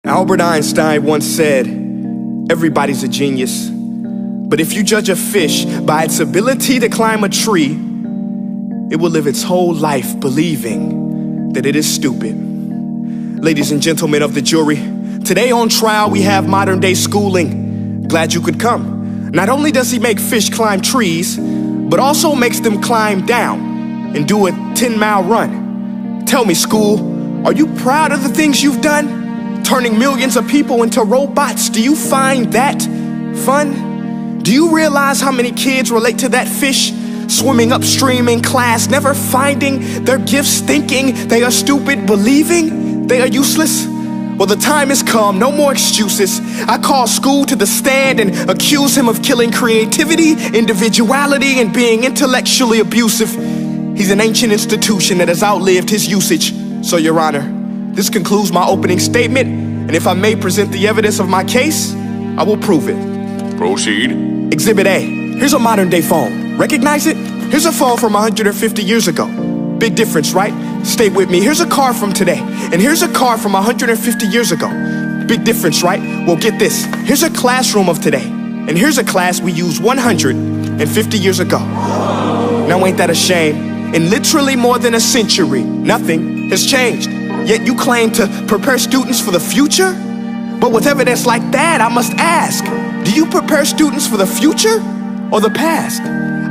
Albert Einstein once said, everybody's a genius, but if you judge a fish by its ability to climb a tree, it will live its whole life believing that it is stupid. Ladies and gentlemen of the jury, today on trial we have modern day schooling. Glad you could come. Not only does he make fish climb trees, but also makes them climb down and do a 10-mile run. Tell me, school, are you proud of the things you've done? Turning millions of people into robots, do you find that fun? Do you realize how many kids relate to that fish? Swimming upstream in class, never finding their gifts, thinking they are stupid, believing they are useless? Well, the time has come, no more excuses. I call school to the stand and accuse him of killing creativity, individuality, and being intellectually abusive. He's an ancient institution that has outlived his usage. So, Your Honor, this concludes my opening statement, and if I may present the evidence of my case, I will prove it. Proceed. Exhibit A. Here's a modern day phone. Recognize it? Here's a phone from 150 years ago. Big difference, right? Stay with me. Here's a car from today, and here's a car from 150 years ago. Big difference, right? Well, get this. Here's a classroom of today, and here's a class we used 150 years ago. Now ain't that a shame? In literally more than a century, nothing has changed. Yet you claim to prepare students for the future? But with evidence like that, I must ask, do you prepare students for the future or the past?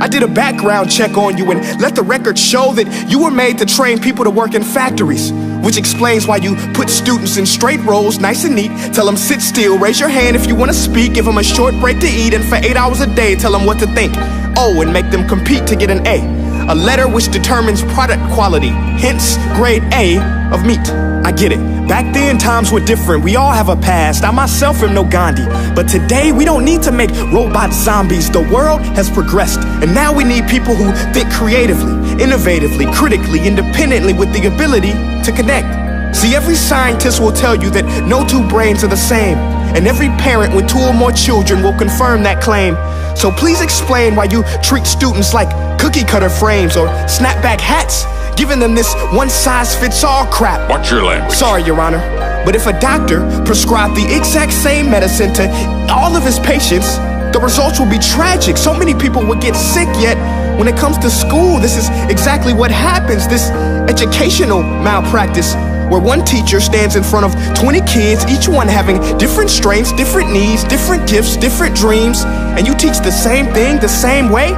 I did a background check on you and let the record show that you were made to train people to work in factories, which explains why you put students in straight rows, nice and neat, tell them sit still, raise your hand if you want to speak, give them a short break to eat, and for 8 hours a day, tell them what to think. Oh, and make them compete to get an A letter which determines product quality, hence grade A of meat. I get it. Back then, times were different. We all have a past. I myself am no Gandhi. But today, we don't need to make robot zombies. The world has progressed. And now we need people who think creatively, innovatively, critically, independently, with the ability to connect. See, every scientist will tell you that no two brains are the same. And every parent with 2 or more children will confirm that claim. So please explain why you treat students like cookie cutter frames or snapback hats, giving them this one-size-fits-all crap. Watch your language. Sorry, Your Honor, but if a doctor prescribed the exact same medicine to all of his patients, the results will be tragic. So many people would get sick, yet when it comes to school, this is exactly what happens. This educational malpractice, where one teacher stands in front of 20 kids, each one having different strengths, different needs, different gifts, different dreams, and you teach the same thing the same way?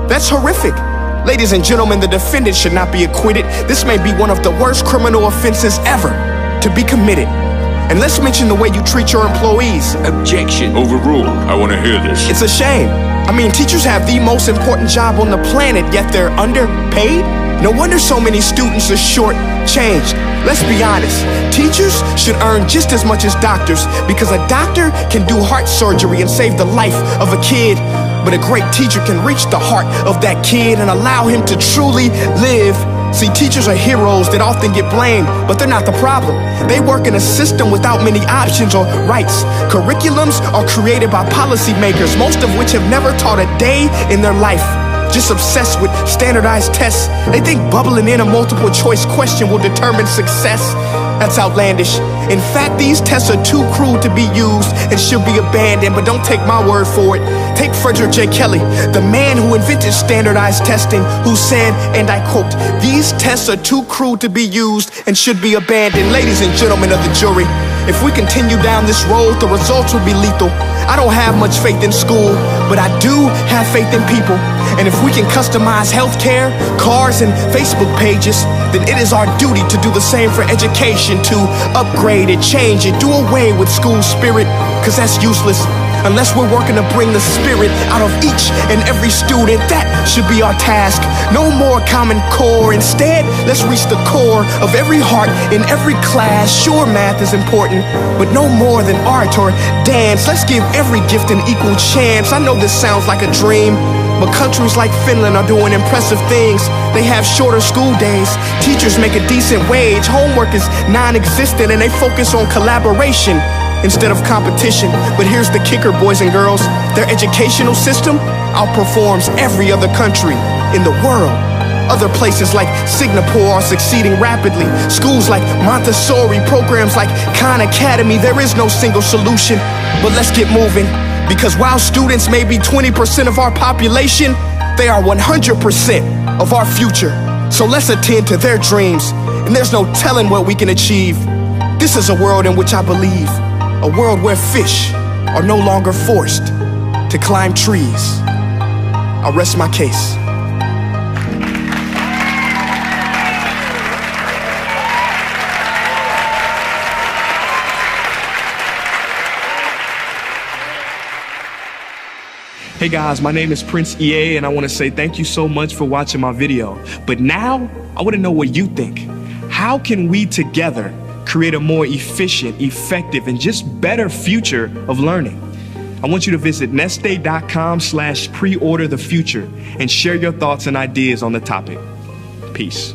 That's horrific. Ladies and gentlemen, the defendant should not be acquitted. This may be one of the worst criminal offenses ever to be committed. And let's mention the way you treat your employees. Objection. Overruled. I want to hear this. It's a shame. I mean, teachers have the most important job on the planet, yet they're underpaid? No wonder so many students are short-changed. Let's be honest, teachers should earn just as much as doctors, because a doctor can do heart surgery and save the life of a kid, but a great teacher can reach the heart of that kid and allow him to truly live. See, teachers are heroes that often get blamed, but they're not the problem. They work in a system without many options or rights. Curriculums are created by policymakers, most of which have never taught a day in their life. Just obsessed with standardized tests. They think bubbling in a multiple choice question will determine success. That's outlandish. In fact, these tests are too crude to be used and should be abandoned, but don't take my word for it. Take Frederick J. Kelly, the man who invented standardized testing, who said, and I quote, "These tests are too crude to be used and should be abandoned." Ladies and gentlemen of the jury, if we continue down this road, the results will be lethal. I don't have much faith in school, but I do have faith in people. And if we can customize healthcare, cars, and Facebook pages, then it is our duty to do the same for education, to upgrade it, change it, do away with school spirit, because that's useless. Unless we're working to bring the spirit out of each and every student, that should be our task. No more Common Core. Instead, let's reach the core of every heart in every class. Sure, math is important, but no more than art or dance. Let's give every gift an equal chance. I know this sounds like a dream, but countries like Finland are doing impressive things. They have shorter school days, teachers make a decent wage, homework is non-existent, and they focus on collaboration instead of competition. But here's the kicker, boys and girls. Their educational system outperforms every other country in the world. Other places like Singapore are succeeding rapidly. Schools like Montessori, programs like Khan Academy. There is no single solution, but let's get moving. Because while students may be 20% of our population, they are 100% of our future. So let's attend to their dreams, and there's no telling what we can achieve. This is a world in which I believe, a world where fish are no longer forced to climb trees. I'll rest my case. Hey guys, my name is Prince EA, and I want to say thank you so much for watching my video. But now, I want to know what you think. How can we together create a more efficient, effective, and just better future of learning? I want you to visit nestday.com/preorderthefuture and share your thoughts and ideas on the topic. Peace.